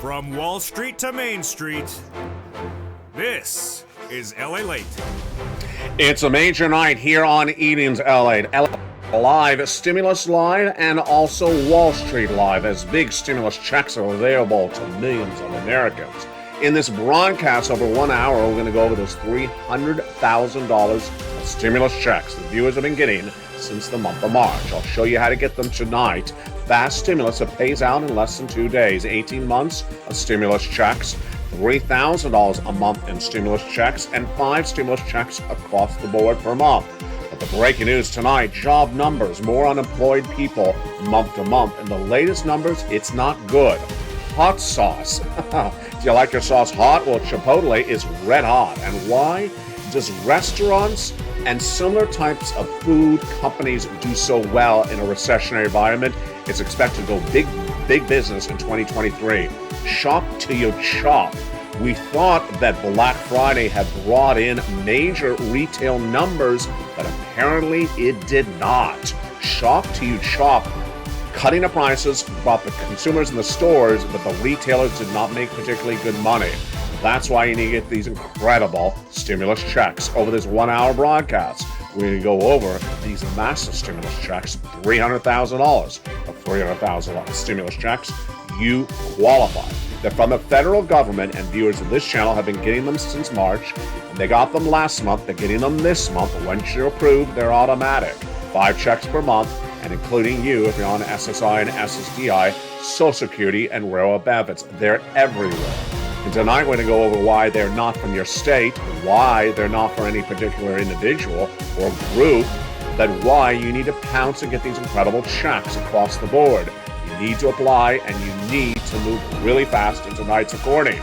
From Wall Street to Main Street, this is LALATE. It's a major night here on Evenings LA. Live, Stimulus Live, and also Wall Street Live, as big stimulus checks are available to millions of Americans. In this broadcast over 1 hour, we're going to go over those $300,000 of stimulus checks the viewers have been getting since the month of March. I'll show you how to get them tonight. Fast stimulus that pays out in less than 2 days. 18 months of stimulus checks, $3,000 a month in stimulus checks, and 5 stimulus checks across the board per month. But the breaking news tonight, job numbers, more unemployed people month to month. And the latest numbers, it's not good. Hot sauce. Do you like your sauce hot? Well, Chipotle is red hot. And why does restaurants and similar types of food companies do so well in a recessionary environment? It's expected to go big business in 2023. Shop till you chop. We thought that Black Friday had brought in major retail numbers, but apparently it did not. Shop till you chop. Cutting the prices brought the consumers in the stores, but the retailers did not make particularly good money. That's why you need to get these incredible stimulus checks over this 1 hour broadcast. We're going to go over these massive stimulus checks, $300,000 of $300,000 stimulus checks. You qualify. They're from the federal government, and viewers of this channel have been getting them since March. And they got them last month. They're getting them this month. Once you're approved, they're automatic. 5 checks per month, and including you if you're on SSI and SSDI, Social Security, and railroad benefits. They're everywhere. And tonight we're going to go over why they're not from your state, why they're not for any particular individual or group, but why you need to pounce and get these incredible checks across the board. You need to apply, and you need to move really fast in tonight's recording.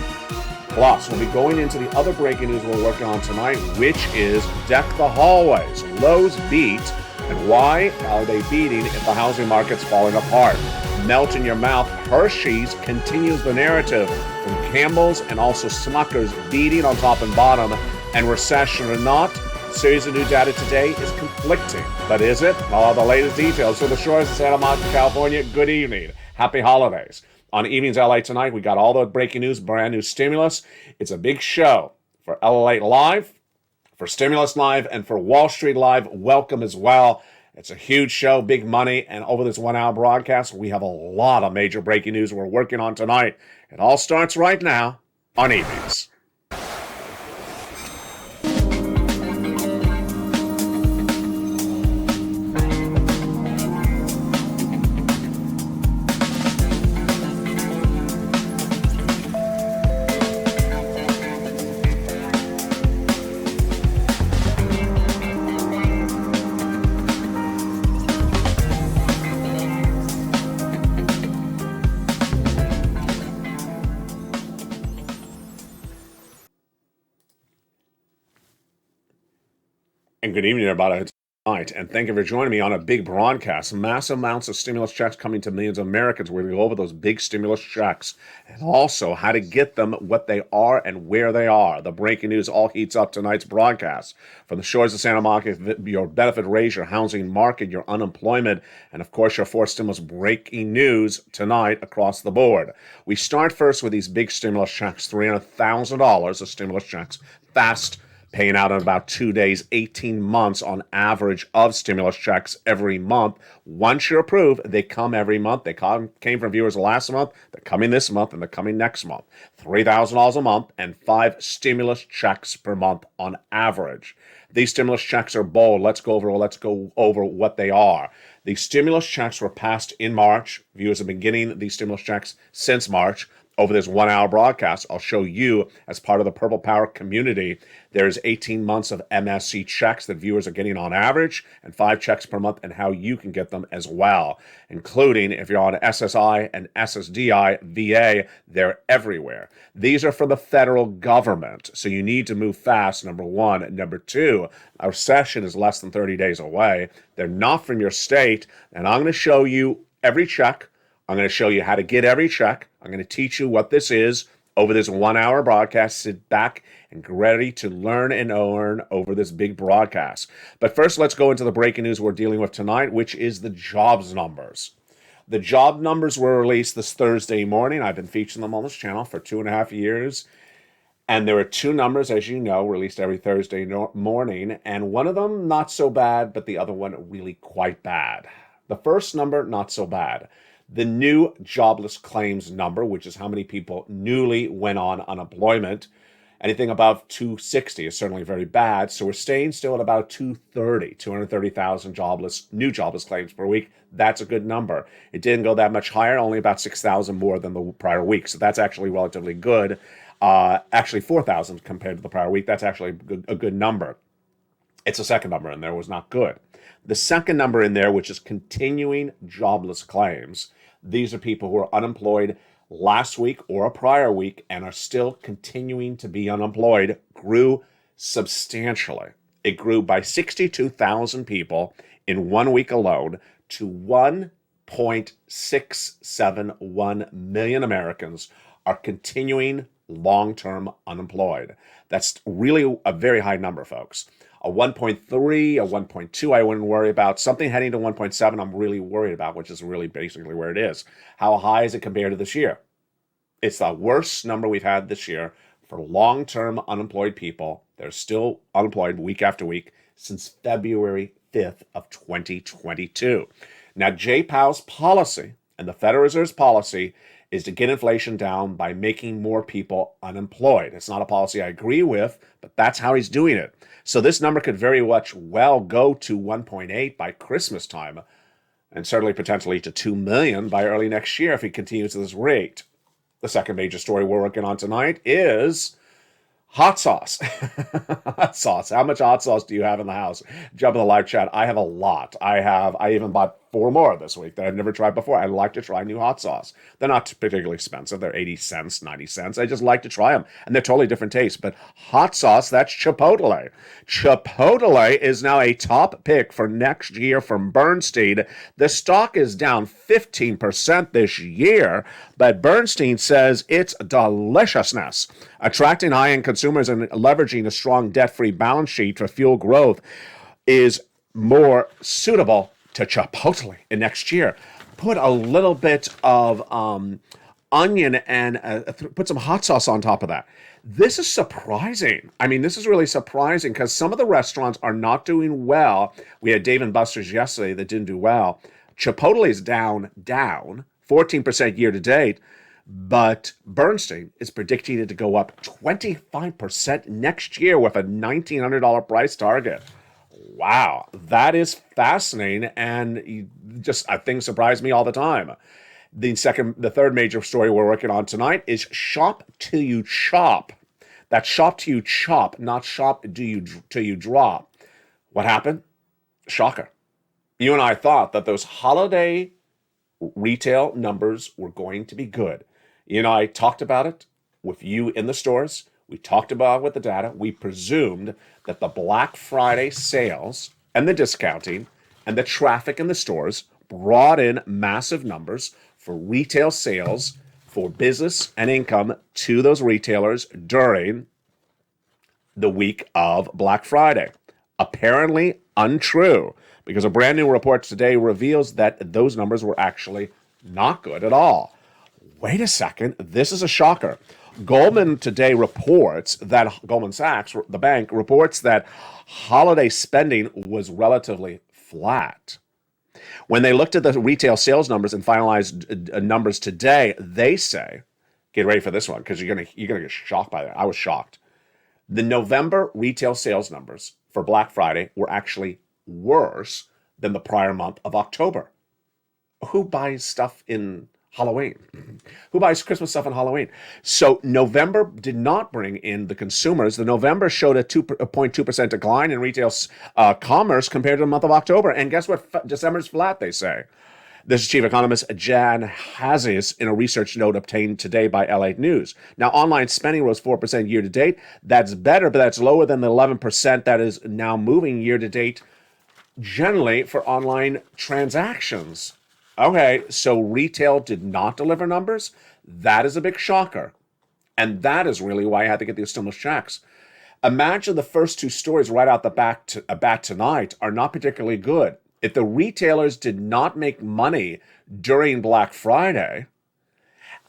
Plus, we'll be going into the other breaking news we're working on tonight, which is Deck the Hallways. Lowe's beat, and why are they beating if the housing market's falling apart? Melt in your mouth. Hershey's continues the narrative from Campbell's and also Smucker's beating on top and bottom, and recession or not, a series of new data today is conflicting. But is it? All the latest details from the shores of Santa Monica, California. Good evening. Happy holidays. On Evenings LA tonight, we got all the breaking news, brand new stimulus. It's a big show for LALATE Live, for Stimulus Live, and for Wall Street Live. Welcome as well. It's a huge show, big money, and over this 1 hour broadcast, we have a lot of major breaking news we're working on tonight. It all starts right now on Evenings. And good evening, everybody. Tonight, and thank you for joining me on a big broadcast. Massive amounts of stimulus checks coming to millions of Americans. We're going to go over those big stimulus checks and also how to get them, what they are, and where they are. The breaking news all heats up tonight's broadcast. From the shores of Santa Monica, your benefit raise, your housing market, your unemployment, and of course your 4 stimulus breaking news tonight across the board. We start first with these big stimulus checks, $300,000 of stimulus checks, fast, paying out in about 2 days, 18 months on average of stimulus checks every month. Once you're approved, they come every month. They came from viewers last month, they're coming this month, and they're coming next month. $3,000 a month and 5 stimulus checks per month on average. These stimulus checks are bold. Let's go over what they are. The stimulus checks were passed in March. Viewers have been getting these stimulus checks since March. Over this 1 hour broadcast, I'll show you, as part of the Purple Power community, there's 18 months of MSC checks that viewers are getting on average, and 5 checks per month, and how you can get them as well, including if you're on SSI and SSDI, VA, they're everywhere. These are for the federal government, so you need to move fast, number one. Number two, our recession is less than 30 days away. They're not from your state, and I'm going to show you every check. I'm going to show you how to get every check. I'm going to teach you what this is over this 1 hour broadcast. Sit back and get ready to learn and earn over this big broadcast. But first, let's go into the breaking news we're dealing with tonight, which is the jobs numbers. The job numbers were released this Thursday morning. I've been featuring them on this channel for 2.5 years. And there are two numbers, as you know, released every Thursday morning. And one of them, not so bad, but the other one, really quite bad. The first number, not so bad. The new jobless claims number, which is how many people newly went on unemployment. Anything above 260 is certainly very bad. So we're staying still at about 230,000 new jobless claims per week. That's a good number. It didn't go that much higher, only about 6,000 more than the prior week. So that's actually relatively good. Actually 4,000 compared to the prior week. That's actually a good number. It's the second number in there was not good. The second number in there, which is continuing jobless claims. These are people who are unemployed last week or a prior week and are still continuing to be unemployed, grew substantially. It grew by 62,000 people in 1 week alone to 1.671 million Americans are continuing long-term unemployed. That's really a very high number, folks. A 1.3, a 1.2, I wouldn't worry about. Something heading to 1.7, I'm really worried about, which is really basically where it is. How high is it compared to this year? It's the worst number we've had this year for long-term unemployed people. They're still unemployed week after week since February 5th of 2022. Now, Jay Powell's policy and the Federal Reserve's policy is to get inflation down by making more people unemployed. It's not a policy I agree with, but that's how he's doing it. So this number could very much well go to 1.8 by Christmas time, and certainly potentially to 2 million by early next year if he continues at this rate. The second major story we're working on tonight is hot sauce. Hot sauce. How much hot sauce do you have in the house? Jump in the live chat. I have a lot. I even bought 4 more this week that I've never tried before. I like to try new hot sauce. They're not particularly expensive. They're 80 cents, 90 cents. I just like to try them. And they're totally different tastes. But hot sauce, that's Chipotle. Chipotle is now a top pick for next year from Bernstein. The stock is down 15% this year, but Bernstein says it's deliciousness. Attracting high-end consumers and leveraging a strong debt-free balance sheet to fuel growth is more suitable to Chipotle in next year. Put a little bit of onion and put some hot sauce on top of that. This is surprising. I mean, this is really surprising because some of the restaurants are not doing well. We had Dave & Buster's yesterday that didn't do well. Chipotle is down 14% year to date, but Bernstein is predicting it to go up 25% next year with a $1,900 price target. Wow, that is fascinating, and just things surprise me all the time. The third major story we're working on tonight is shop till you chop. That's shop till you chop, not shop till you drop. What happened? Shocker. You and I thought that those holiday retail numbers were going to be good. You know, I talked about it with you in the stores. We talked about it with the data. We presumed that the Black Friday sales and the discounting and the traffic in the stores brought in massive numbers for retail sales, for business and income to those retailers during the week of Black Friday. Apparently untrue, because a brand new report today reveals that those numbers were actually not good at all. Wait a second, this is a shocker. Goldman Sachs, the bank, reports that holiday spending was relatively flat. When they looked at the retail sales numbers and finalized numbers today, they say, get ready for this one because you're gonna get shocked by that. I was shocked. The November retail sales numbers for Black Friday were actually worse than the prior month of October. Who buys stuff in Halloween? Who buys Christmas stuff in Halloween? So November did not bring in the consumers. The November showed a 2.2% decline in retail commerce compared to the month of October. And guess what? December's flat, they say. This is Chief Economist Jan Hazes in a research note obtained today by LATE News. Now, online spending rose 4% year to date. That's better, but that's lower than the 11% that is now moving year to date generally for online transactions. Okay, so retail did not deliver numbers. That is a big shocker. And that is really why I had to get these stimulus checks. Imagine the first two stories right out the bat tonight are not particularly good. If the retailers did not make money during Black Friday,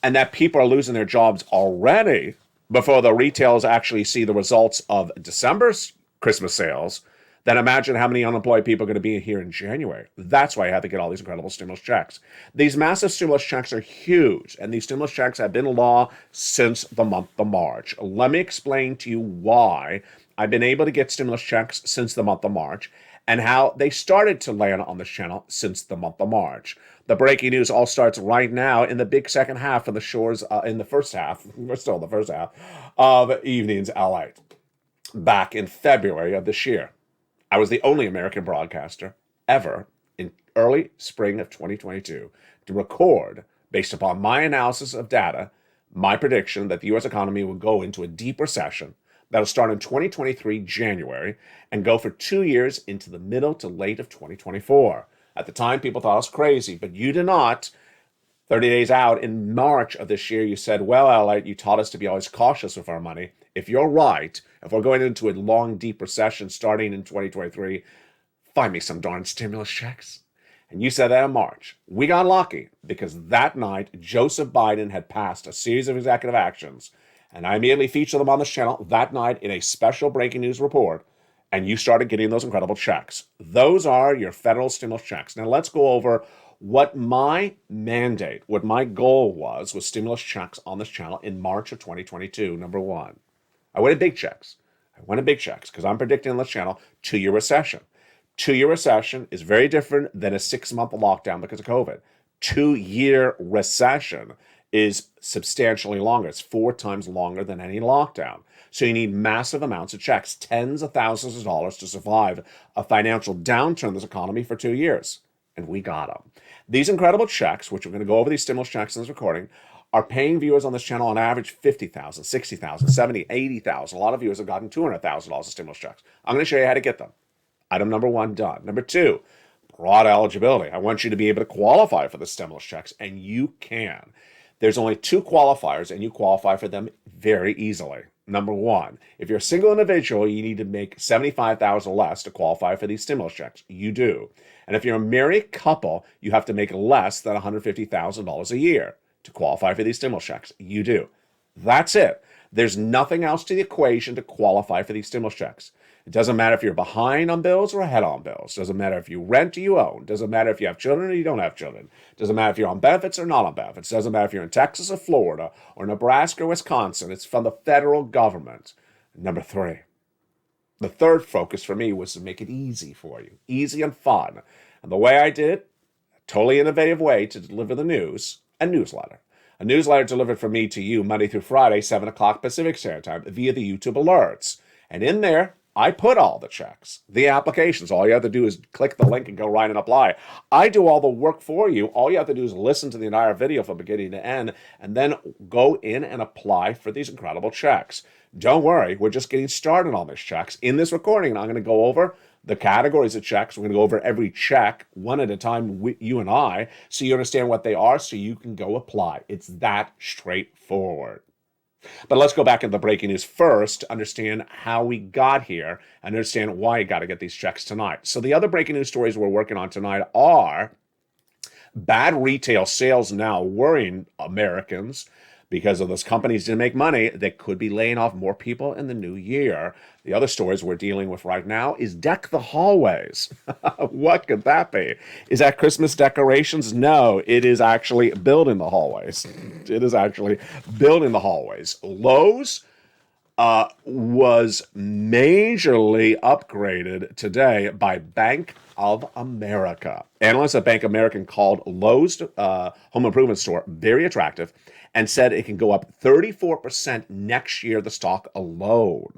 and that people are losing their jobs already before the retailers actually see the results of December's Christmas sales, then imagine how many unemployed people are going to be here in January. That's why I had to get all these incredible stimulus checks. These massive stimulus checks are huge, and these stimulus checks have been law since the month of March. Let me explain to you why I've been able to get stimulus checks since the month of March and how they started to land on this channel since the month of March. The breaking news all starts right now in the big second half of the shores, in the first half, we're still in the first half, of Evenings LA. Back in February of this year, I was the only American broadcaster ever in early spring of 2022 to record, based upon my analysis of data, my prediction that the U.S. economy would go into a deep recession that'll start in 2023 January and go for 2 years into the middle to late of 2024. At the time, people thought I was crazy, but you did not. 30 days out in March of this year, you said, well, LALATE, you taught us to be always cautious with our money. If you're right, if we're going into a long, deep recession starting in 2023, find me some darn stimulus checks. And you said that in March. We got lucky because that night, Joseph Biden had passed a series of executive actions, and I immediately featured them on this channel that night in a special breaking news report, and you started getting those incredible checks. Those are your federal stimulus checks. Now let's go over what my mandate, what my goal was with stimulus checks on this channel in March of 2022. Number one, I wanted big checks. I wanted big checks because I'm predicting on this channel 2-year recession. 2-year recession is very different than a 6-month lockdown because of COVID. 2-year recession is substantially longer. It's 4 times longer than any lockdown. So you need massive amounts of checks, tens of thousands of dollars to survive a financial downturn in this economy for 2 years. And we got them. These incredible checks, which we're going to go over these stimulus checks in this recording, are paying viewers on this channel on average $50,000, $60,000, $70,000, $80,000. A lot of viewers have gotten $200,000 of stimulus checks. I'm going to show you how to get them. Item number 1 done. Number 2, broad eligibility. I want you to be able to qualify for the stimulus checks, and you can. There's only 2 qualifiers, and you qualify for them very easily. Number 1, if you're a single individual, you need to make $75,000 less to qualify for these stimulus checks. You do. And if you're a married couple, you have to make less than $150,000 a year to qualify for these stimulus checks. You do. That's it. There's nothing else to the equation to qualify for these stimulus checks. It doesn't matter if you're behind on bills or ahead on bills. It doesn't matter if you rent or you own. It doesn't matter if you have children or you don't have children. It doesn't matter if you're on benefits or not on benefits. It doesn't matter if you're in Texas or Florida or Nebraska or Wisconsin. It's from the federal government. Number 3. The third focus for me was to make it easy for you, easy and fun. And the way I did it, a totally innovative way to deliver the news, a newsletter. A newsletter delivered from me to you Monday through Friday, 7 o'clock Pacific Standard Time via the YouTube alerts. And in there, I put all the checks, the applications. All you have to do is click the link and go right and apply. I do all the work for you. All you have to do is listen to the entire video from beginning to end and then go in and apply for these incredible checks. Don't worry, we're just getting started on these checks. In this recording, I'm going to go over the categories of checks. We're going to go over every check one at a time, you and I, so you understand what they are so you can go apply. It's that straightforward. But let's go back into the breaking news first to understand how we got here and understand why you got to get these checks tonight. So the other breaking news stories we're working on tonight are bad retail sales now worrying Americans because of those companies didn't make money. They could be laying off more people in the new year. The other stories we're dealing with right now is deck the hallways. What could that be? Is that Christmas decorations? No, it is actually building the hallways. It is actually building the hallways. Lowe's was majorly upgraded today by Bank of America. Analysts at Bank of America called Lowe's home improvement store very attractive and said it can go up 34% next year, the stock alone.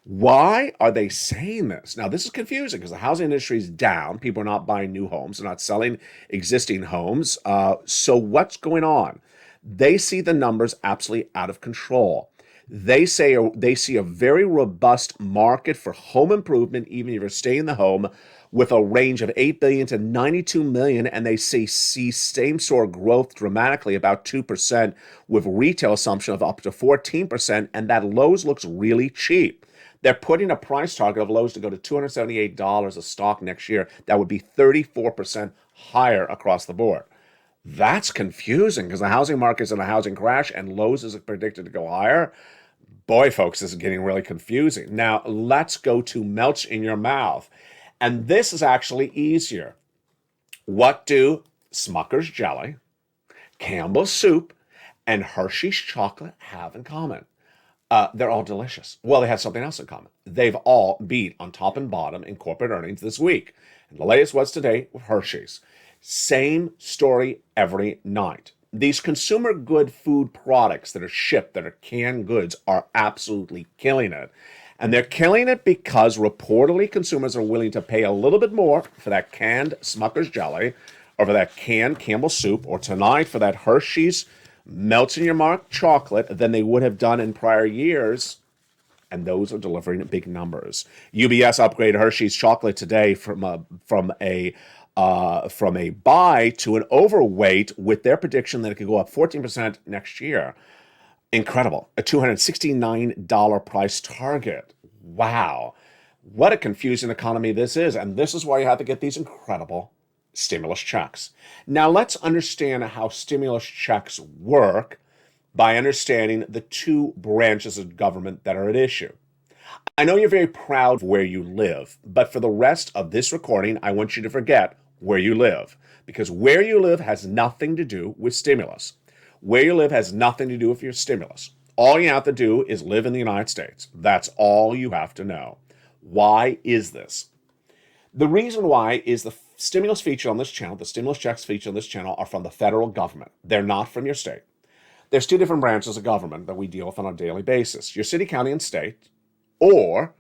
Why are they saying this? Now, this is confusing because the housing industry is down. People are not buying new homes. They're not selling existing homes. So what's going on? They see the numbers absolutely out of control. They see a very robust market for home improvement, even if you're staying in the home, with a range of $8 billion to $92 million, and they see same-store growth dramatically, about 2%, with retail assumption of up to 14%, and that Lowe's looks really cheap. They're putting a price target of Lowe's to go to $278 a stock next year. That would be 34% higher across the board. That's confusing because the housing market's in a housing crash and Lowe's is predicted to go higher. Boy, folks, this is getting really confusing. Now, let's go to melts in your mouth. And this is actually easier. What do Smucker's jelly, Campbell's soup, and Hershey's chocolate have in common? They're all delicious. Well, they have something else in common. They've all beat on top and bottom in corporate earnings this week. And the latest was today with Hershey's. Same story every night. These consumer good food products that are shipped, that are canned goods, are absolutely killing it. And they're killing it because reportedly consumers are willing to pay a little bit more for that canned Smucker's jelly, or for that canned Campbell's soup, or tonight for that Hershey's melts in your mouth chocolate than they would have done in prior years. And those are delivering big numbers. UBS upgraded Hershey's chocolate today from a buy to an overweight with their prediction that it could go up 14% next year. Incredible. A $269 price target. Wow. What a confusing economy this is. And this is why you have to get these incredible stimulus checks. Now let's understand how stimulus checks work by understanding the two branches of government that are at issue. I know you're very proud of where you live, but for the rest of this recording, I want you to forget where you live, because where you live has nothing to do with stimulus. Where you live has nothing to do with your stimulus. All you have to do is live in the United States. That's all you have to know. Why is this? The reason why is the stimulus feature on this channel, the stimulus checks feature on this channel are from the federal government. They're not from your state. There's two different branches of government that we deal with on a daily basis. Your city, county, and state, or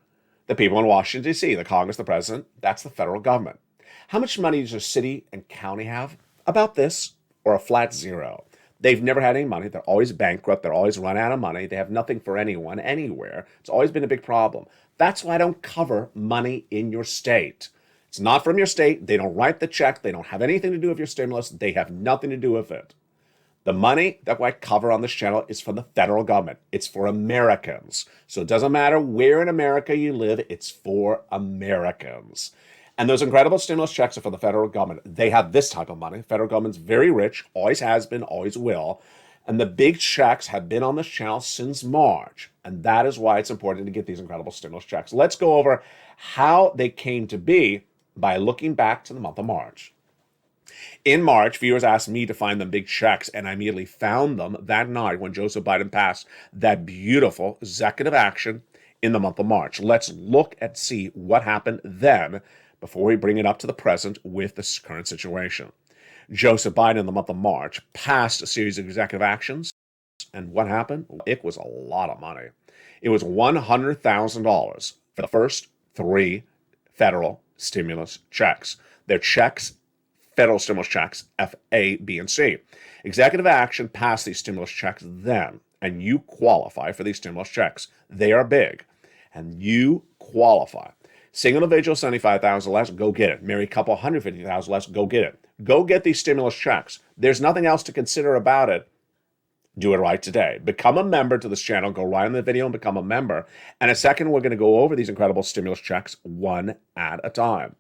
the people in Washington, D.C., the Congress, the president, that's the federal government. How much money does your city and county have? About this, or a flat zero. They've never had any money. They're always bankrupt. They're always run out of money. They have nothing for anyone, anywhere. It's always been a big problem. That's why I don't cover money in your state. It's not from your state. They don't write the check. They don't have anything to do with your stimulus. They have nothing to do with it. The money that I cover on this channel is from the federal government. It's for Americans. So it doesn't matter where in America you live, it's for Americans. And those incredible stimulus checks are for the federal government. They have this type of money. The federal government's very rich, always has been, always will. And the big checks have been on this channel since March. And that is why it's important to get these incredible stimulus checks. Let's go over how they came to be by looking back to the month of March. In March, viewers asked me to find them big checks, and I immediately found them that night when Joseph Biden passed that beautiful executive action in the month of March. Let's look and see what happened then before we bring it up to the present with this current situation. Joseph Biden in the month of March passed a series of executive actions, and what happened? It was a lot of money. It was $100,000 for the first three federal stimulus checks. They're checks, federal stimulus checks, F, A, B, and C. Executive action passed these stimulus checks then, and you qualify for these stimulus checks. They are big, and you qualify. Single individual, $75,000 less, go get it. Married couple, $150,000 less, go get it. Go get these stimulus checks. There's nothing else to consider about it. Do it right today. Become a member to this channel. Go right in the video and become a member. And in a second, we're going to go over these incredible stimulus checks one at a time.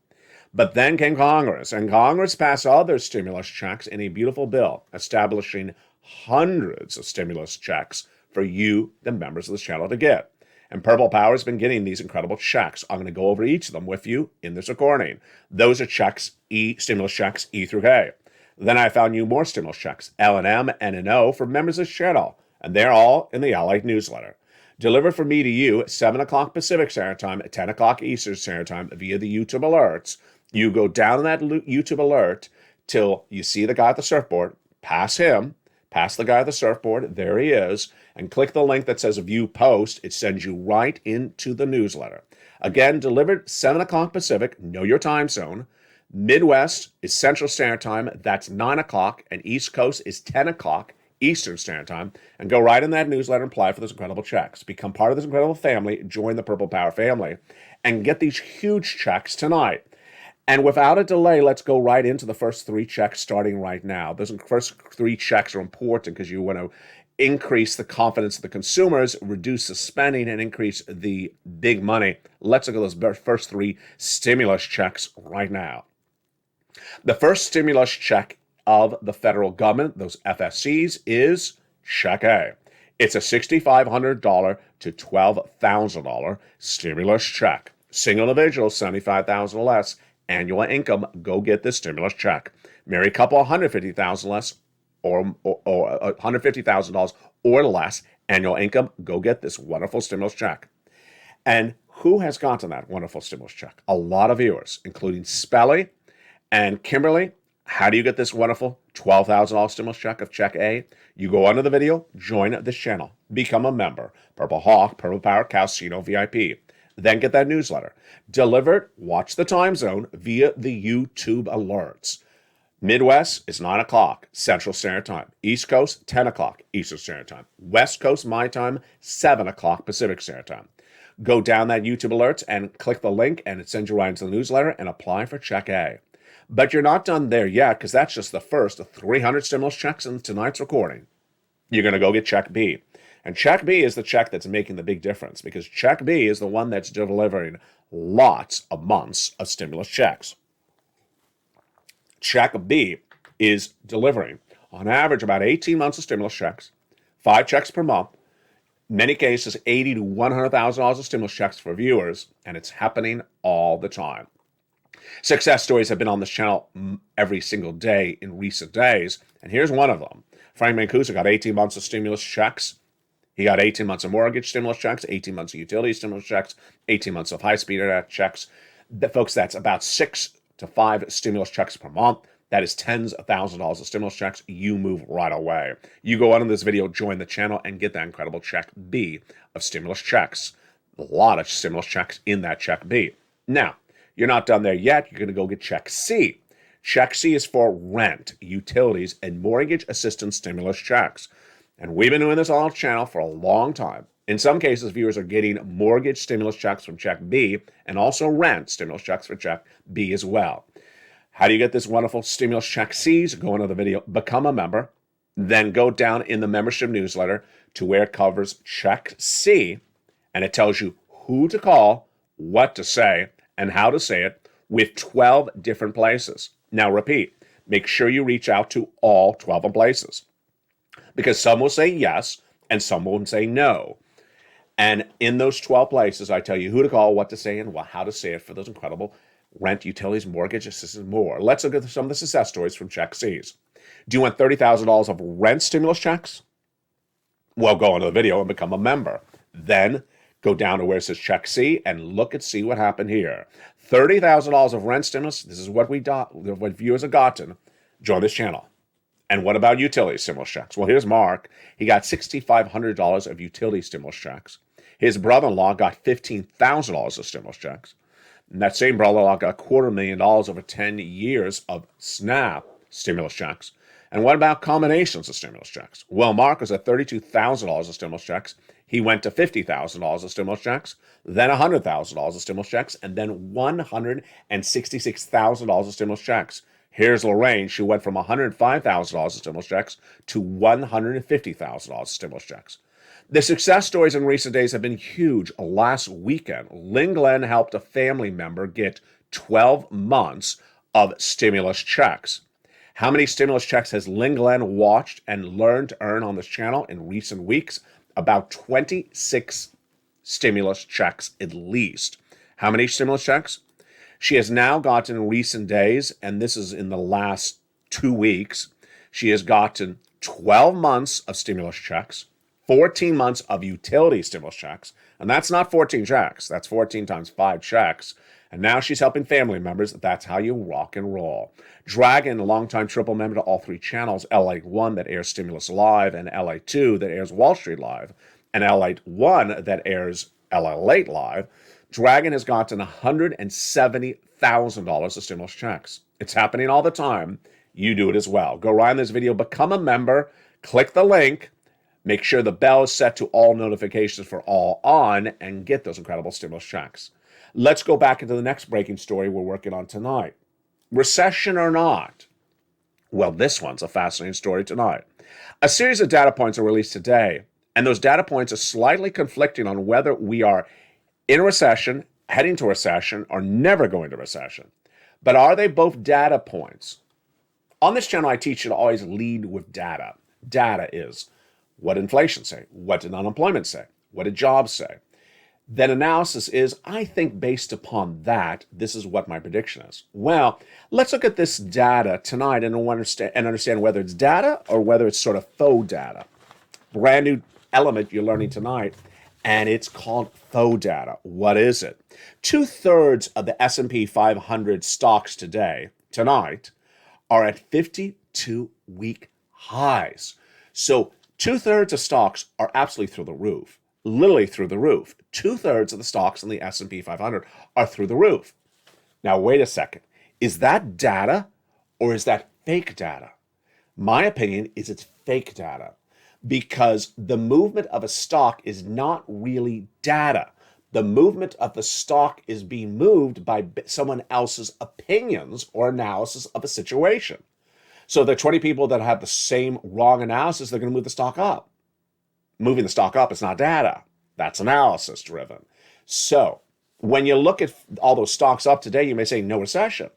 But then came Congress, and Congress passed other stimulus checks in a beautiful bill establishing hundreds of stimulus checks for you, the members of this channel, to get. And Purple Power has been getting these incredible checks. I'm going to go over each of them with you in this recording. Those are checks, stimulus checks, E through K. Then I found you more stimulus checks, L and M, N and O, for members of this channel. And they're all in the LALATE newsletter. Delivered from me to you at 7 o'clock Pacific Standard Time, at 10 o'clock Eastern Standard Time via the YouTube alerts. You go down that YouTube alert till you see the guy at the surfboard, pass him, pass the guy at the surfboard, there he is, and click the link that says View Post. It sends you right into the newsletter. Again, delivered 7 o'clock Pacific, know your time zone. Midwest is Central Standard Time, that's 9 o'clock, and East Coast is 10 o'clock Eastern Standard Time. And go right in that newsletter and apply for those incredible checks. Become part of this incredible family, join the Purple Power family, and get these huge checks tonight. And without a delay, let's go right into the first three checks starting right now. Those first three checks are important because you want to increase the confidence of the consumers, reduce the spending, and increase the big money. Let's look at those first three stimulus checks right now. The first stimulus check of the federal government, those FSCs, is Check A. It's a $6,500 to $12,000 stimulus check. Single individual, $75,000 or less. Annual income, go get this stimulus check. Married couple, $150,000 less or $150,000 or less. Annual income, go get this wonderful stimulus check. And who has gotten that wonderful stimulus check? A lot of viewers, including Spelly and Kimberly. How do you get this wonderful $12,000 stimulus check of Check A? You go under the video, join this channel, become a member, Purple Hawk, Purple Power Casino VIP. Then get that newsletter. Delivered, watch the time zone via the YouTube alerts. Midwest is 9 o'clock Central Standard Time. East Coast, 10 o'clock Eastern Standard Time. West Coast, my time, 7 o'clock Pacific Standard Time. Go down that YouTube alerts and click the link, and it sends you right into the newsletter and apply for Check A. But you're not done there yet, because that's just the first of 300 stimulus checks in tonight's recording. You're going to go get Check B. And Check B is the check that's making the big difference, because Check B is the one that's delivering lots of months of stimulus checks. Check B is delivering, on average, about 18 months of stimulus checks, 5 checks per month, in many cases, $80,000 to $100,000 of stimulus checks for viewers, and it's happening all the time. Success stories have been on this channel every single day in recent days, and here's one of them. Frank Mancuso got 18 months of stimulus checks. He got 18 months of mortgage stimulus checks, 18 months of utility stimulus checks, 18 months of high-speed internet checks. Folks, that's about 6 to 5 stimulus checks per month. That is tens of thousands of dollars of stimulus checks. You move right away. You go on in this video, join the channel, and get that incredible Check B of stimulus checks. A lot of stimulus checks in that Check B. Now, you're not done there yet. You're going to go get Check C. Check C is for rent, utilities, and mortgage assistance stimulus checks. And we've been doing this on our channel for a long time. In some cases, viewers are getting mortgage stimulus checks from Check B and also rent stimulus checks for Check B as well. How do you get this wonderful stimulus Check C's? Go into the video, become a member, then go down in the membership newsletter to where it covers Check C, and it tells you who to call, what to say, and how to say it with 12 different places. Now repeat, make sure you reach out to all 12 places, because some will say yes and some will say no. And in those 12 places, I tell you who to call, what to say, and how to say it for those incredible rent, utilities, mortgage assistance, more. Let's look at some of the success stories from Check C's. Do you want $30,000 of rent stimulus checks? Well, go into the video and become a member. Then go down to where it says Check C and look and see what happened here. $30,000 of rent stimulus. This is what what viewers have gotten. Join this channel. And what about utility stimulus checks? Well, here's Mark. He got $6,500 of utility stimulus checks. His brother-in-law got $15,000 of stimulus checks. And that same brother-in-law got $250,000 over 10 years of SNAP stimulus checks. And what about combinations of stimulus checks? Well, Mark was at $32,000 of stimulus checks. He went to $50,000 of stimulus checks, then $100,000 of stimulus checks, and then $166,000 of stimulus checks. Here's Lorraine. She went from $105,000 of stimulus checks to $150,000 of stimulus checks. The success stories in recent days have been huge. Last weekend, Lynn Glenn helped a family member get 12 months of stimulus checks. How many stimulus checks has Lynn Glenn watched and learned to earn on this channel in recent weeks? About 26 stimulus checks at least. How many stimulus checks? She has now gotten in recent days, and this is in the last 2 weeks, she has gotten 12 months of stimulus checks, 14 months of utility stimulus checks, and that's not 14 checks. That's 14 times 5 checks. And now she's helping family members. That's how you rock and roll. Dragon, a longtime triple member to all 3 channels, LALATE that airs Stimulus Live, and LALATE that airs Wall Street Live, and LALATE that airs LALATE Live. Dragon has gotten $170,000 of stimulus checks. It's happening all the time. You do it as well. Go right in this video, become a member, click the link, make sure the bell is set to all notifications for all on, and get those incredible stimulus checks. Let's go back into the next breaking story we're working on tonight. Recession or not? Well, this one's a fascinating story tonight. A series of data points are released today, and those data points are slightly conflicting on whether we are in a recession, heading to recession, or never going to recession. But are they both data points? On this channel, I teach you to always lead with data. Data is what did inflation say? What did unemployment say? What did jobs say? Then analysis is, I think based upon that, this is what my prediction is. Well, let's look at this data tonight and understand whether it's data or whether it's sort of faux data. Brand new element you're learning tonight, and it's called faux data. What is it? 2/3 of the S&P 500 stocks tonight, are at 52-week highs. So 2/3 of stocks are absolutely through the roof, literally through the roof. 2/3 of the stocks in the S&P 500 are through the roof. Now, wait a second. Is that data or is that fake data? My opinion is it's fake data because the movement of a stock is not really data. The movement of the stock is being moved by someone else's opinions or analysis of a situation. So the 20 people that have the same wrong analysis, they're going to move the stock up. Moving the stock up is not data. That's analysis driven. So when you look at all those stocks up today, you may say no recession.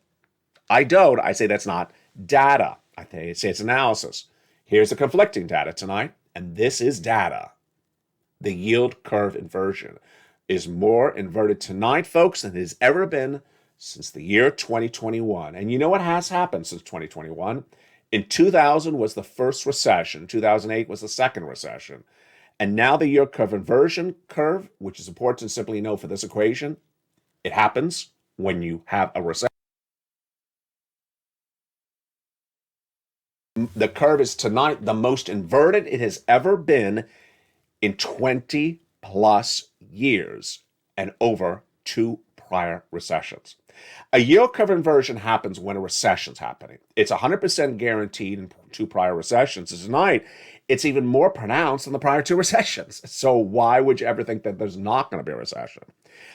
I don't. I say that's not data. I say it's analysis. Here's the conflicting data tonight, and this is data. The yield curve inversion is more inverted tonight, folks, than it has ever been since the year 2021. And you know what has happened since 2021? In 2000 was the first recession. 2008 was the second recession. And now the yield curve inversion curve, which is important to simply know for this equation, it happens when you have a recession. The curve is tonight the most inverted it has ever been in 20 plus years and over 2 prior recessions. A yield curve inversion happens when a recession's happening. It's 100% guaranteed in 2 prior recessions. Tonight, it's even more pronounced in the prior 2 recessions. So why would you ever think that there's not going to be a recession?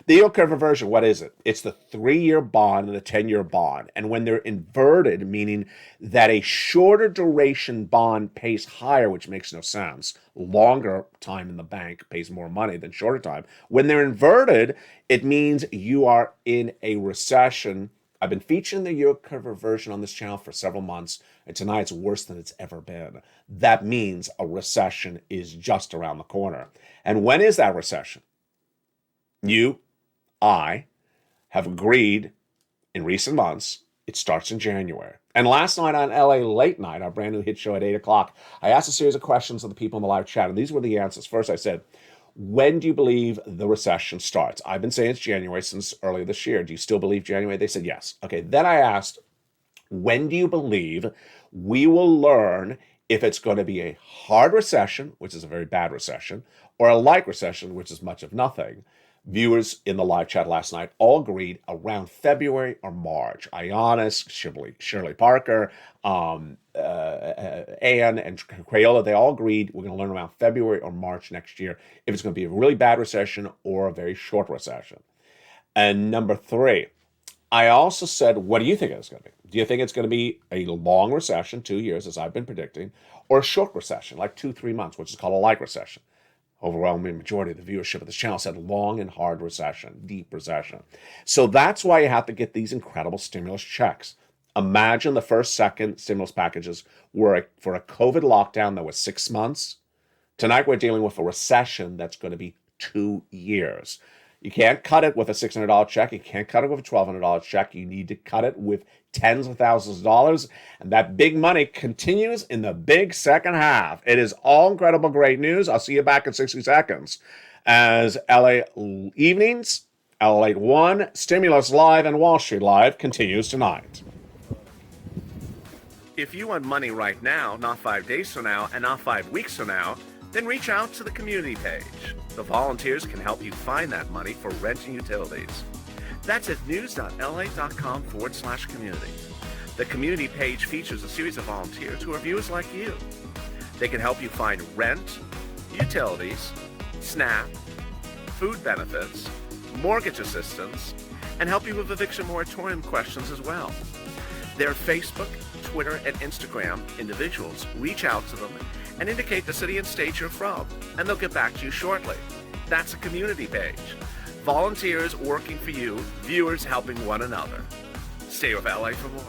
The yield curve inversion, what is it? It's the 3-year bond and the 10-year bond. And when they're inverted, meaning that a shorter duration bond pays higher, which makes no sense. Longer time in the bank pays more money than shorter time. When they're inverted, it means you are in a recession. I've been featuring the yield curve inversion on this channel for several months, and tonight it's worse than it's ever been. That means a recession is just around the corner. And when is that recession? I have agreed in recent months, it starts in January. And last night on LA Late Night, our brand new hit show at 8 o'clock, I asked a series of questions of the people in the live chat, and these were the answers. First, I said, when do you believe the recession starts? I've been saying it's January since earlier this year. Do you still believe January? They said yes. Okay, then I asked, when do you believe we will learn if it's going to be a hard recession, which is a very bad recession, or a light recession, which is much of nothing? Viewers in the live chat last night all agreed around February or March. Ionis, Shirley Parker, Ann and Crayola, they all agreed we're going to learn around February or March next year if it's going to be a really bad recession or a very short recession. And number 3, I also said, what do you think it's going to be? Do you think it's going to be a long recession, 2 years, as I've been predicting, or a short recession, like 2-3 months, which is called a light recession? Overwhelming majority of the viewership of this channel said long and hard recession, deep recession. So that's why you have to get these incredible stimulus checks. Imagine the first, second stimulus packages were for a COVID lockdown that was 6 months. Tonight we're dealing with a recession that's going to be 2 years. You can't cut it with a $600 check. You can't cut it with a $1,200 check. You need to cut it with tens of thousands of dollars. And that big money continues in the big second half. It is all incredible, great news. I'll see you back in 60 seconds as LA Evenings, LALATE 1, Stimulus Live, and Wall Street Live continues tonight. If you want money right now, not 5 days from now, and not 5 weeks from now, then reach out to the community page. The volunteers can help you find that money for rent and utilities. That's at news.la.com/community. The community page features a series of volunteers who are viewers like you. They can help you find rent, utilities, SNAP, food benefits, mortgage assistance, and help you with eviction moratorium questions as well. Their Facebook, Twitter, and Instagram individuals reach out to them and indicate the city and state you're from, and they'll get back to you shortly. That's a community page. Volunteers working for you, viewers helping one another. Stay with LA for more.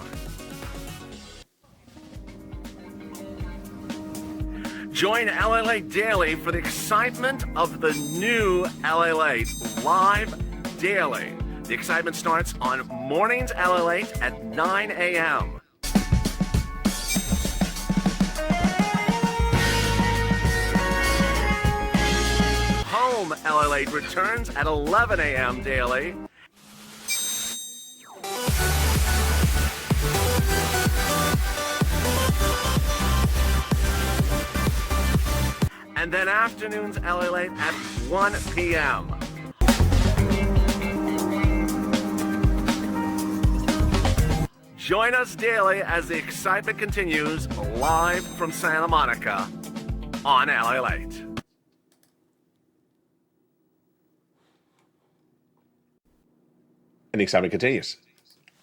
Join LALATE Daily for the excitement of the new LALATE live daily. The excitement starts on mornings LALATE at 9 a.m. Home LALATE returns at 11 a.m. daily. And then afternoons LALATE at 1 p.m. Join us daily as the excitement continues live from Santa Monica on LALATE. And the excitement continues.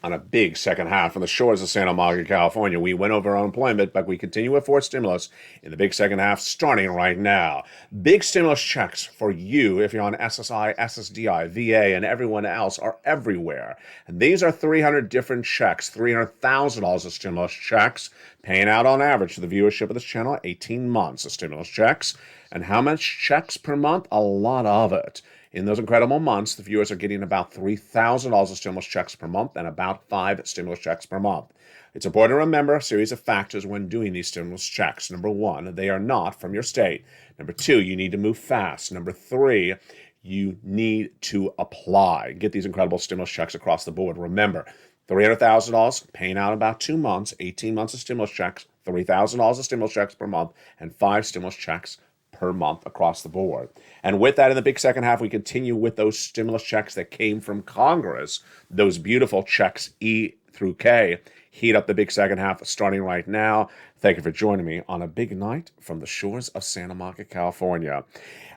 On a big second half from the shores of Santa Monica, California, we went over unemployment, but we continue with fourth stimulus in the big second half starting right now. Big stimulus checks for you if you're on SSI, SSDI, VA, and everyone else are everywhere. And these are 300 different checks, $300,000 of stimulus checks, paying out on average to the viewership of this channel, 18 months of stimulus checks. And how much checks per month? A lot of it. In those incredible months, the viewers are getting about $3,000 of stimulus checks per month and about 5 stimulus checks per month. It's important to remember a series of factors when doing these stimulus checks. Number 1, they are not from your state. Number 2, you need to move fast. Number 3, you need to apply. Get these incredible stimulus checks across the board. Remember, $300,000 paying out about 2 months, 18 months of stimulus checks, $3,000 of stimulus checks per month, and 5 stimulus checks per month across the board. And with that, in the big second half, we continue with those stimulus checks that came from Congress, those beautiful checks E through K. Heat up the big second half starting right now. Thank you for joining me on a big night from the shores of Santa Monica, California.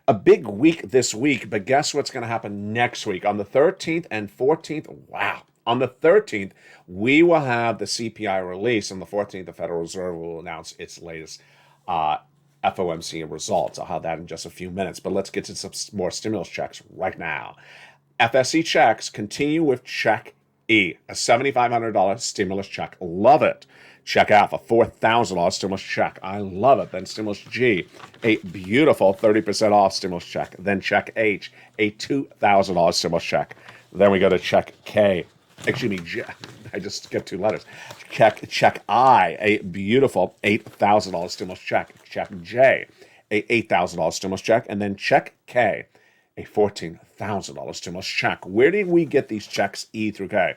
A big week this week, but guess what's going to happen next week? On the 13th and 14th, wow. On the 13th, we will have the CPI release. On the 14th, the Federal Reserve will announce its latest FOMC results. I'll have that in just a few minutes, but let's get to some more stimulus checks right now. FSC checks continue with check E, a $7,500 stimulus check. Love it. Check F, a $4,000 stimulus check. I love it. Then stimulus G, a beautiful 30% off stimulus check. Then check H, a $2,000 stimulus check. Then we go to check K. Excuse me, J. I just skipped 2 letters. Check I, a beautiful $8,000 stimulus check. Check J, a $8,000 stimulus check. And then check K, a $14,000 stimulus check. Where did we get these checks E through K?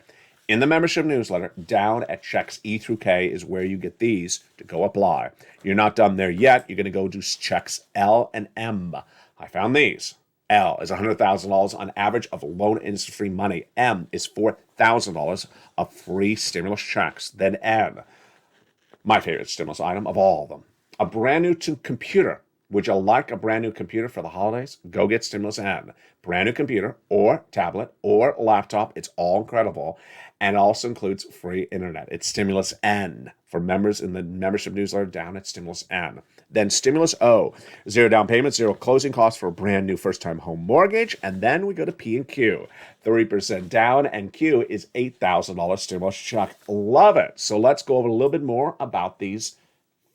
In the membership newsletter, down at checks E through K is where you get these to go apply. You're not done there yet. You're going to go do checks L and M. I found these. L is $100,000 on average of loan interest-free money. M is $4,000 of free stimulus checks. Then N, my favorite stimulus item of all of them, a brand new computer. Would you like a brand new computer for the holidays? Go get stimulus N. Brand new computer or tablet or laptop. It's all incredible. And it also includes free internet. It's stimulus N for members in the membership newsletter down at stimulus N. Then stimulus O, 0 down payment, 0 closing costs for a brand new first-time home mortgage. And then we go to P and Q, 30% down, and Q is $8,000 stimulus check. Love it. So let's go over a little bit more about these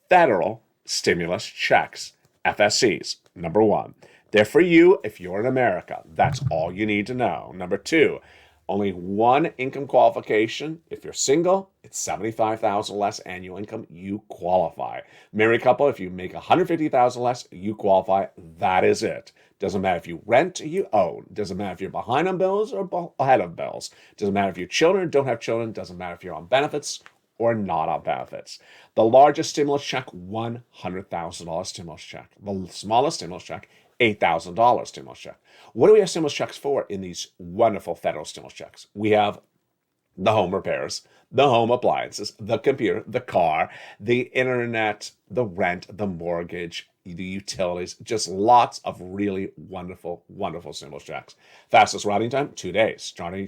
federal stimulus checks. FSCs, number 1. They're for you if you're in America. That's all you need to know. Number 2, only one income qualification. If you're single, it's $75,000 less annual income. You qualify. Married couple, if you make $150,000 less, you qualify. That is it. Doesn't matter if you rent, you own. Doesn't matter if you're behind on bills or ahead of bills. Doesn't matter if you're children, don't have children. Doesn't matter if you're on benefits or not on benefits. The largest stimulus check, $100,000 stimulus check. The smallest stimulus check, $8,000 stimulus check. What do we have stimulus checks for in these wonderful federal stimulus checks? We have the home repairs, the home appliances, the computer, the car, the internet, the rent, the mortgage, the utilities, just lots of really wonderful, wonderful stimulus checks. Fastest routing time, 2 days. Johnny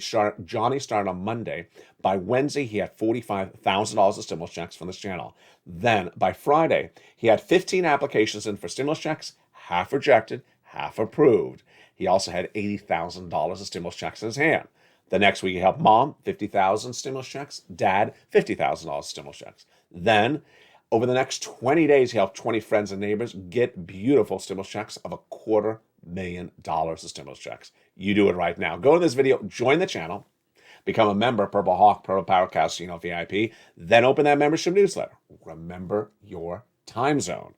started on Monday. By Wednesday, he had $45,000 of stimulus checks from this channel. Then by Friday, he had 15 applications in for stimulus checks, half rejected, half approved. He also had $80,000 of stimulus checks in his hand. The next week, he helped mom, 50,000 stimulus checks, dad, $50,000 stimulus checks. Then, over the next 20 days, he helped 20 friends and neighbors get beautiful stimulus checks of $250,000 of stimulus checks. You do it right now. Go to this video, join the channel, become a member, Purple Hawk, Purple Power Casino VIP, then open that membership newsletter. Remember your time zone.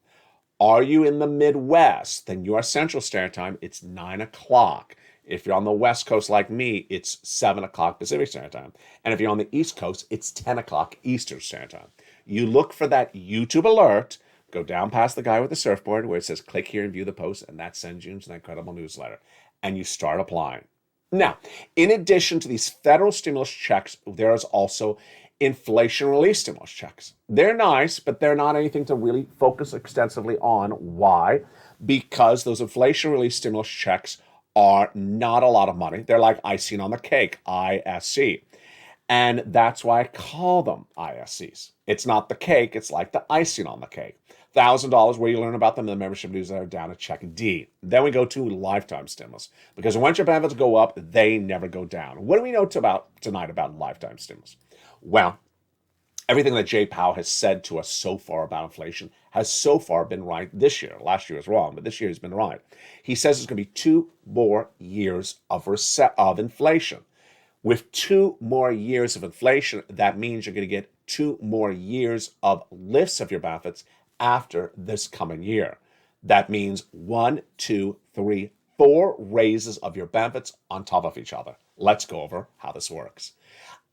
Are you in the Midwest? Then your Central Standard Time, it's 9 o'clock. If you're on the West Coast like me, it's 7 o'clock Pacific Standard Time. And if you're on the East Coast, it's 10 o'clock Eastern Standard Time. You look for that YouTube alert, go down past the guy with the surfboard where it says click here and view the post, and that sends you into that incredible newsletter. And you start applying. Now, in addition to these federal stimulus checks, there is also inflation relief stimulus checks. They're nice, but they're not anything to really focus extensively on. Why? Because those inflation relief stimulus checks are not a lot of money. They're like icing on the cake, ISC. And that's why I call them ISCs. It's not the cake, it's like the icing on the cake. $1,000 where you learn about them in the membership newsletter down at check D. Then we go to lifetime stimulus. Because once your benefits go up, they never go down. What do we know tonight about lifetime stimulus? Well, everything that Jay Powell has said to us so far about inflation has so far been right this year. Last year was wrong, but this year has been right. He says it's going to be 2 more years of inflation. With 2 more years of inflation, that means you're going to get 2 more years of lifts of your benefits after this coming year. That means 1, 2, 3, 4 raises of your benefits on top of each other. Let's go over how this works.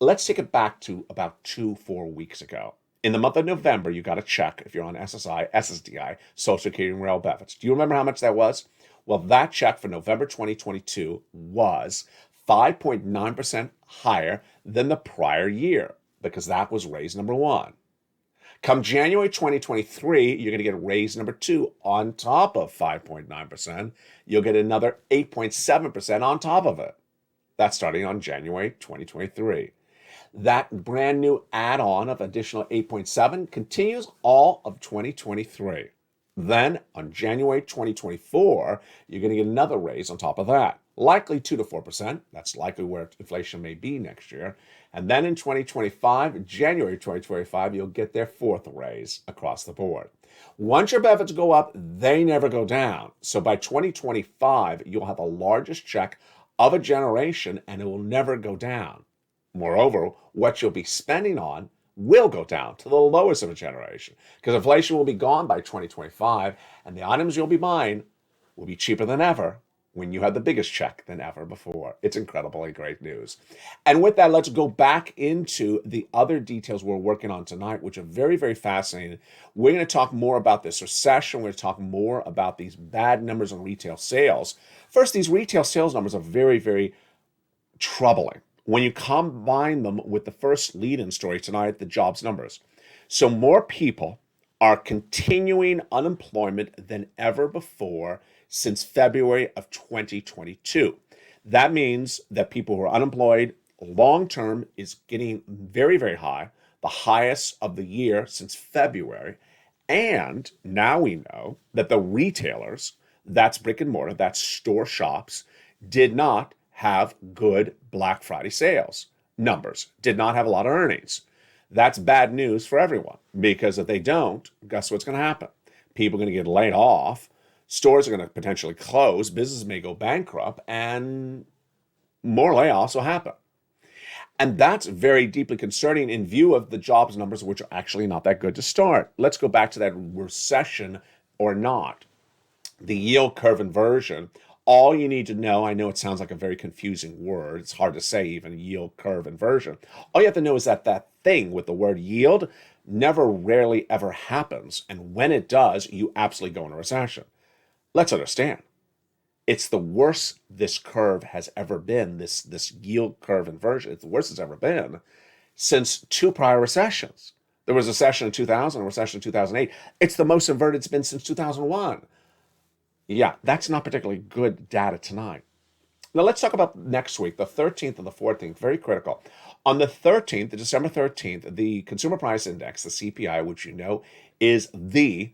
Let's take it back to about 4 weeks ago. In the month of November, you got a check if you're on SSI, SSDI, Social Security and Rail benefits. Do you remember how much that was? Well, that check for November 2022 was 5.9% higher than the prior year because that was raise number 1. Come January 2023, you're going to get raise number 2 on top of 5.9%. You'll get another 8.7% on top of it. That's starting on January 2023. That brand new add-on of additional 8.7 continues all of 2023. Then on January 2024, you're going to get another raise on top of that. Likely 2 to 4%. That's likely where inflation may be next year. And then in 2025, January 2025, you'll get their 4th raise across the board. Once your benefits go up, they never go down. So by 2025, you'll have the largest check of a generation and it will never go down. Moreover, what you'll be spending on will go down to the lowest of a generation because inflation will be gone by 2025 and the items you'll be buying will be cheaper than ever when you had the biggest check than ever before. It's incredibly great news. And with that, let's go back into the other details we're working on tonight, which are very, very fascinating. We're going to talk more about this recession. We're going to talk more about these bad numbers on retail sales. First, these retail sales numbers are very, very troubling when you combine them with the first lead-in story tonight, the jobs numbers. So more people are continuing unemployment than ever before since February of 2022. That means that people who are unemployed long-term is getting very, very high, the highest of the year since February. And now we know that the retailers, that's brick and mortar, that's store shops, did not have good Black Friday sales numbers, did not have a lot of earnings. That's bad news for everyone because if they don't, guess what's going to happen? People are going to get laid off. Stores are going to potentially close. Businesses may go bankrupt and more layoffs will happen. And that's very deeply concerning in view of the jobs numbers, which are actually not that good to start. Let's go back to that recession or not. The yield curve inversion. All you need to know, I know it sounds like a very confusing word. It's hard to say even yield curve inversion. All you have to know is that that thing with the word yield never, rarely, ever happens. And when it does, you absolutely go into recession. Let's understand. It's the worst this curve has ever been, this yield curve inversion. It's the worst it's ever been since two prior recessions. There was a recession in 2000, a recession in 2008. It's the most inverted it's been since 2001. Yeah, that's not particularly good data tonight. Now let's talk about next week, the 13th and the 14th, very critical. On the 13th, the December 13th, the Consumer Price Index, the CPI, which you know is the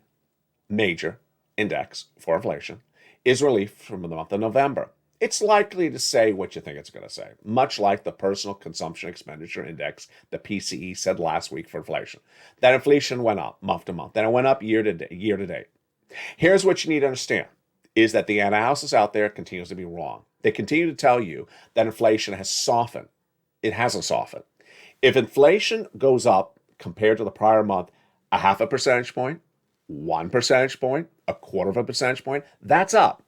major index for inflation, is released from the month of November. It's likely to say what you think it's going to say, much like the Personal Consumption Expenditure Index, the PCE, said last week for inflation. That inflation went up month to month, then it went up year to date. Here's what you need to understand, is that the analysis out there continues to be wrong. They continue to tell you that inflation has softened. It hasn't softened. If inflation goes up compared to the prior month, a half a percentage point, 1 percentage point, a quarter of a percentage point, that's up.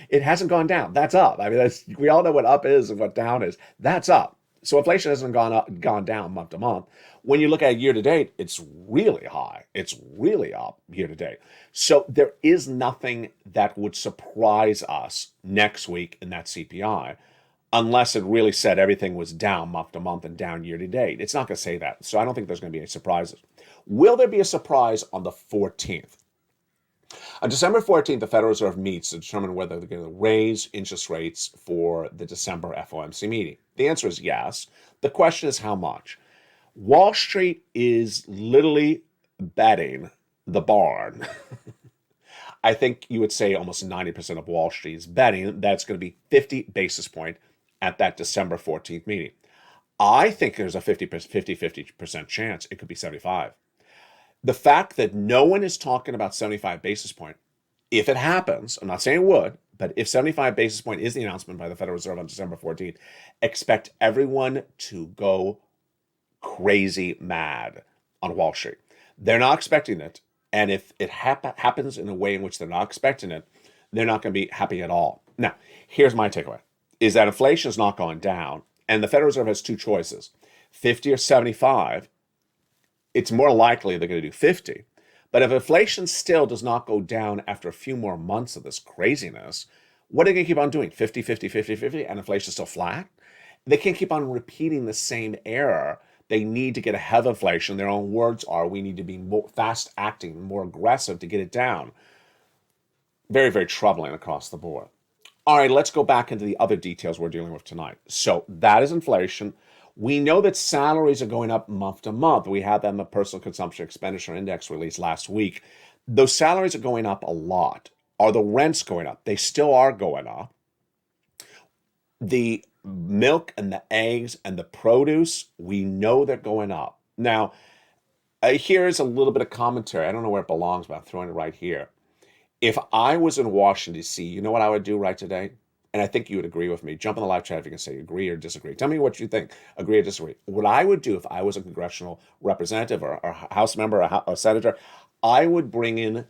It hasn't gone down. That's up. I mean, we all know what up is and what down is. That's up. So inflation hasn't gone down month to month. When you look at year to date, it's really high. It's really up year to date. So there is nothing that would surprise us next week in that CPI, unless it really said everything was down month to month and down year to date. It's not going to say that. So I don't think there's going to be any surprises. Will there be a surprise on the 14th? On December 14th, the Federal Reserve meets to determine whether they're going to raise interest rates for the December FOMC meeting. The answer is yes. The question is how much. Wall Street is literally betting the barn. I think you would say almost 90% of Wall Street is betting that's going to be 50 basis point at that December 14th meeting. I think there's a 50% chance it could be 75. The fact that no one is talking about 75 basis point, if it happens, I'm not saying it would, but if 75 basis point is the announcement by the Federal Reserve on December 14th, expect everyone to go crazy mad on Wall Street. They're not expecting it. And if it happens in a way in which they're not expecting it, they're not going to be happy at all. Now, here's my takeaway, is that inflation is not going down. And the Federal Reserve has two choices, 50 or 75. It's more likely they're going to do 50. But if inflation still does not go down after a few more months of this craziness, what are they going to keep on doing? 50, 50, 50, 50, and inflation's still flat? They can't keep on repeating the same error. They need to get ahead of inflation. Their own words are, we need to be more fast acting, more aggressive to get it down. Very, very troubling across the board. All right, let's go back into the other details we're dealing with tonight. So that is inflation. We know that salaries are going up month to month. We had that in the Personal Consumption Expenditure Index released last week. Those salaries are going up a lot. Are the rents going up? They still are going up. The milk and the eggs and the produce, we know they're going up. Now, here's a little bit of commentary. I don't know where it belongs, but I'm throwing it right here. If I was in Washington, D.C., you know what I would do right today? And I think you would agree with me. Jump in the live chat if you can say agree or disagree. Tell me what you think, agree or disagree. What I would do if I was a congressional representative or a House member or a senator, I would bring in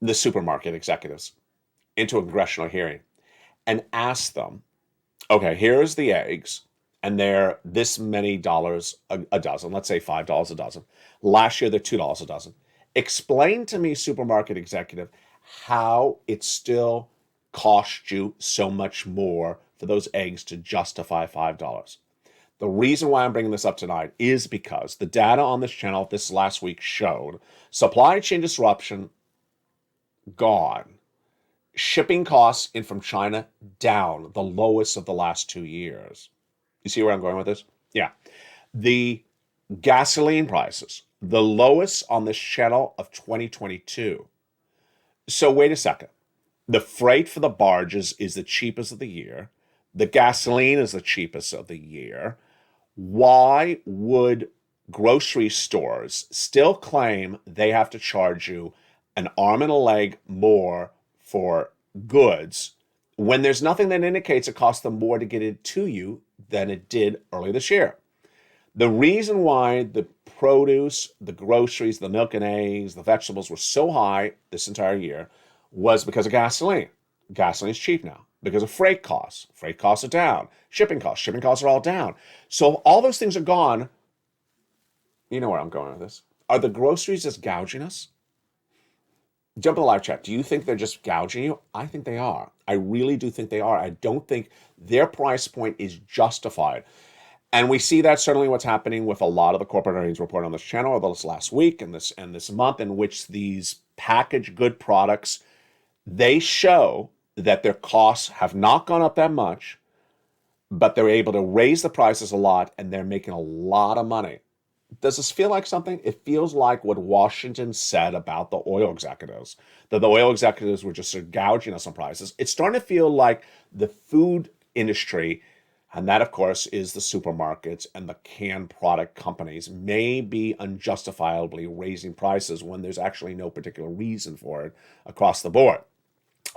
the supermarket executives into a congressional hearing and ask them, okay, here's the eggs, and they're this many dollars a dozen, let's say $5 a dozen. Last year, they're $2 a dozen. Explain to me, supermarket executive, how it still cost you so much more for those eggs to justify $5. The reason why I'm bringing this up tonight is because the data on this channel this last week showed supply chain disruption gone. Shipping costs in from China down, the lowest of the last 2 years. You see where I'm going with this? Yeah. The gasoline prices, the lowest on this channel of 2022. So wait a second. The freight for the barges is the cheapest of the year. The gasoline is the cheapest of the year. Why would grocery stores still claim they have to charge you an arm and a leg more for goods when there's nothing that indicates it costs them more to get it to you than it did earlier this year? The reason why the produce, the groceries, the milk and eggs, the vegetables were so high this entire year was because of gasoline. Gasoline is cheap now because of freight costs. Freight costs are down. Shipping costs are all down. So all those things are gone. You know where I'm going with this. Are the groceries just gouging us? Jump in the live chat. Do you think they're just gouging you? I think they are. I really do think they are. I don't think their price point is justified. And we see that certainly what's happening with a lot of the corporate earnings report on this channel over this last week and this month, in which these packaged good products, they show that their costs have not gone up that much, but they're able to raise the prices a lot and they're making a lot of money. Does this feel like something? It feels like what Washington said about the oil executives, that the oil executives were just sort of gouging us on prices. It's starting to feel like the food industry, and that, of course, is the supermarkets and the canned product companies, may be unjustifiably raising prices when there's actually no particular reason for it across the board.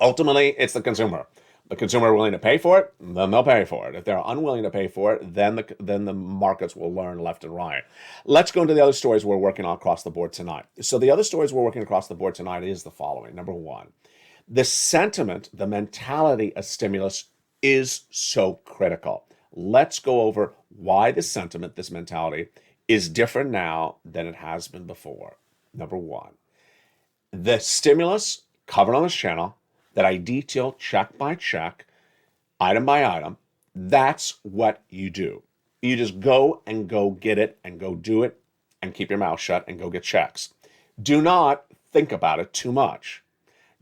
Ultimately, it's the consumer. The consumer willing to pay for it, then they'll pay for it. If they're unwilling to pay for it, then the markets will learn left and right. Let's go into the other stories we're working on across the board tonight. So the other stories we're working across the board tonight is the following. Number one, the sentiment, the mentality of stimulus is so critical. Let's go over why the sentiment, this mentality, is different now than it has been before. Number one, the stimulus covered on this channel that I detail check by check, item by item, that's what you do. You just go get it and go do it and keep your mouth shut and go get checks. Do not think about it too much.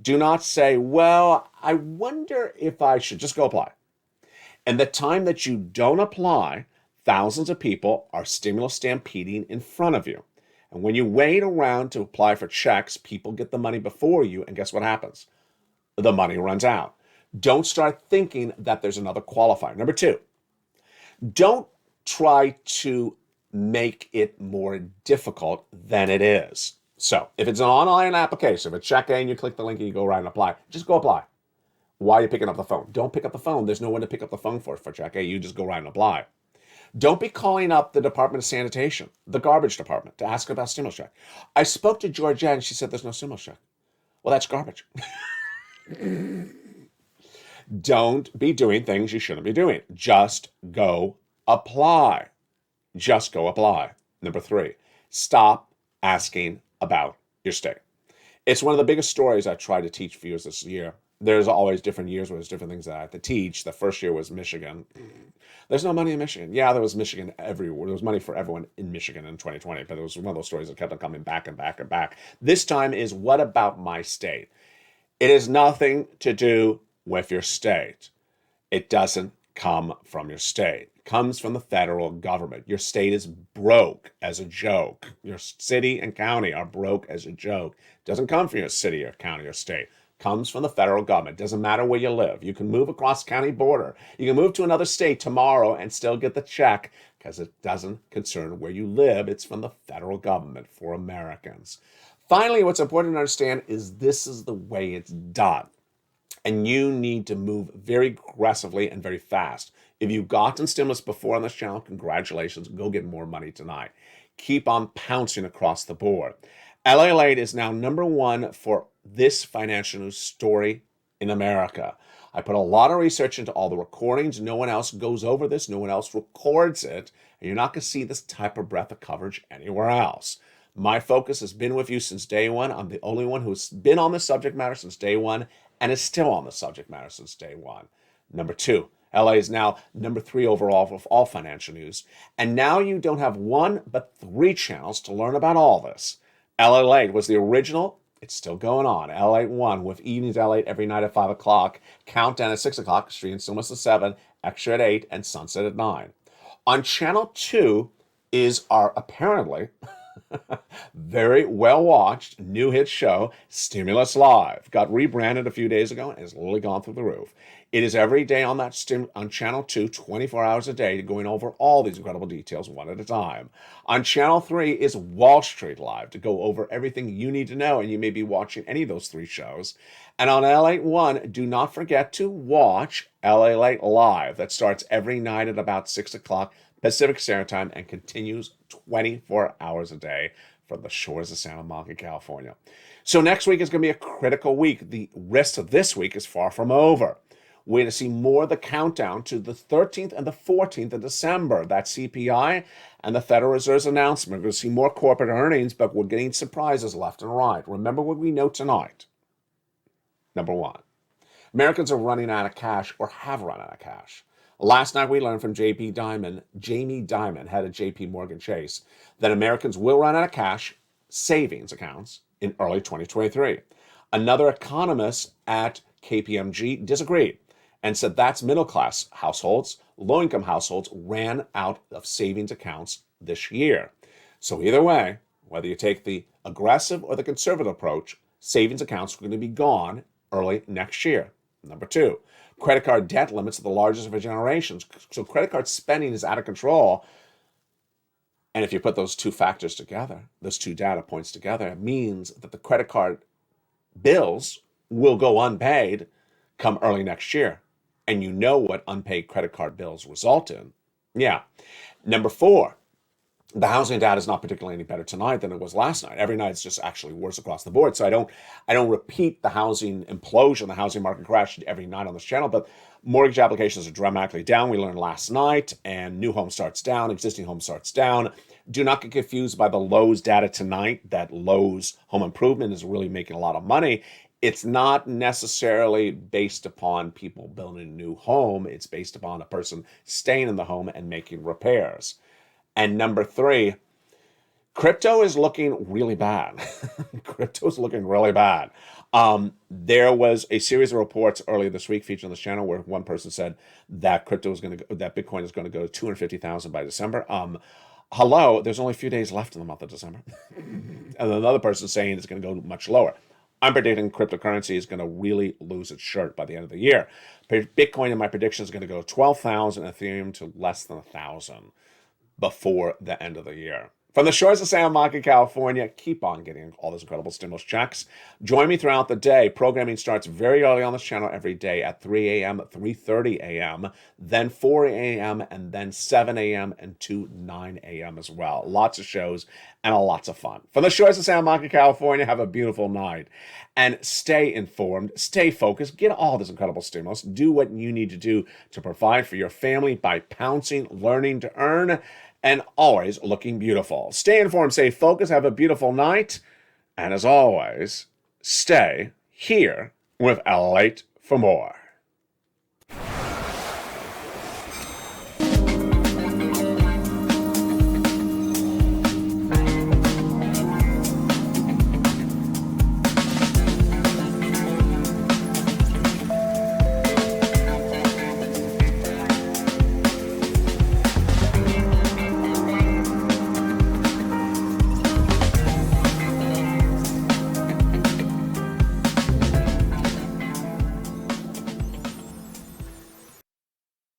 Do not say, well, I wonder if I should just go apply. And the time that you don't apply, thousands of people are stimulus stampeding in front of you. And when you wait around to apply for checks, people get the money before you, and guess what happens? The money runs out. Don't start thinking that there's another qualifier. Number two, don't try to make it more difficult than it is. So if it's an online application, if it's check A and you click the link and you go right and apply, just go apply. Why are you picking up the phone? Don't pick up the phone. There's no one to pick up the phone for check A. You just go right and apply. Don't be calling up the Department of Sanitation, the garbage department, to ask about stimulus check. I spoke to Georgette and she said there's no stimulus check. Well, that's garbage. Don't be doing things you shouldn't be doing. Just go apply. Just go apply. Number three, stop asking about your state. It's one of the biggest stories I try to teach viewers this year. There's always different years where there's different things that I have to teach. The first year was Michigan. There's no money in Michigan. Yeah, there was Michigan everywhere. There was money for everyone in Michigan in 2020, but it was one of those stories that kept on coming back and back and back. This time is, what about my state? It has nothing to do with your state. It doesn't come from your state. It comes from the federal government. Your state is broke as a joke. Your city and county are broke as a joke. It doesn't come from your city or county or state. It comes from the federal government. It doesn't matter where you live. You can move across the county border. You can move to another state tomorrow and still get the check because it doesn't concern where you live. It's from the federal government for Americans. Finally, what's important to understand is this is the way it's done. And you need to move very aggressively and very fast. If you've gotten stimulus before on this channel, congratulations. Go get more money tonight. Keep on pouncing across the board. LALATE is now number one for this financial news story in America. I put a lot of research into all the recordings. No one else goes over this. No one else records it. And you're not going to see this type of breadth of coverage anywhere else. My focus has been with you since day one. I'm the only one who's been on this subject matter since day one and is still on the subject matter since day one. Number two, LA is now number three overall for all financial news. And now you don't have one, but three channels to learn about all this. LALATE was the original. It's still going on. LALATE 1 with evenings LALATE every night at 5 o'clock, countdown at 6 o'clock, stream Stillness at 7, extra at 8, and sunset at 9. On channel 2 is our apparently very well-watched new hit show, Stimulus Live. Got rebranded a few days ago and has literally gone through the roof. It is every day on on channel 2, 24 hours a day, going over all these incredible details one at a time. On channel 3 is Wall Street Live to go over everything you need to know, and you may be watching any of those three shows. And on LALATE 1, do not forget to watch LALATE Live. That starts every night at about 6 o'clock Pacific Standard Time and continues 24 hours a day from the shores of Santa Monica, California. So next week is going to be a critical week. The rest of this week is far from over. We're going to see more of the countdown to the 13th and the 14th of December. That's CPI and the Federal Reserve's announcement. We're going to see more corporate earnings, but we're getting surprises left and right. Remember what we know tonight. Number one, Americans are running out of cash or have run out of cash. Last night we learned from Jamie Dimon, head of JP Morgan Chase, that Americans will run out of cash savings accounts in early 2023. Another economist at KPMG disagreed and said that's middle-class households, low-income households ran out of savings accounts this year. So either way, whether you take the aggressive or the conservative approach, savings accounts are going to be gone early next year. Number two, credit card debt limits are the largest of our generations. So credit card spending is out of control. And if you put those two factors together, those two data points together, it means that the credit card bills will go unpaid come early next year. And you know what unpaid credit card bills result in. Yeah. Number four, the housing data is not particularly any better tonight than it was last night. Every night it's just actually worse across the board. So I don't repeat the housing implosion, the housing market crash every night on this channel, but mortgage applications are dramatically down. We learned last night, and new home starts down, existing home starts down. Do not get confused by the Lowe's data tonight that Lowe's home improvement is really making a lot of money. It's not necessarily based upon people building a new home. It's based upon a person staying in the home and making repairs. And number three, crypto is looking really bad. Crypto is looking really bad. There was a series of reports earlier this week featured on this channel where one person said that that Bitcoin is going to go to 250,000 by December. Hello, there's only a few days left in the month of December. And another person saying it's going to go much lower. I'm predicting cryptocurrency is going to really lose its shirt by the end of the year. Bitcoin, in my prediction, is going to go to 12,000, Ethereum to less than 1,000 before the end of the year. From the shores of Santa Monica, California, keep on getting all those incredible stimulus checks. Join me throughout the day. Programming starts very early on this channel every day at 3 a.m., 3:30 a.m., then 4 a.m., and then 7 a.m. and to 9 a.m. as well. Lots of shows and lots of fun. From the shores of Santa Monica, California, have a beautiful night. And stay informed, stay focused, get all this incredible stimulus. Do what you need to do to provide for your family by pouncing, learning to earn, and always looking beautiful. Stay informed, stay focused, have a beautiful night, and as always, stay here with LALATE for more.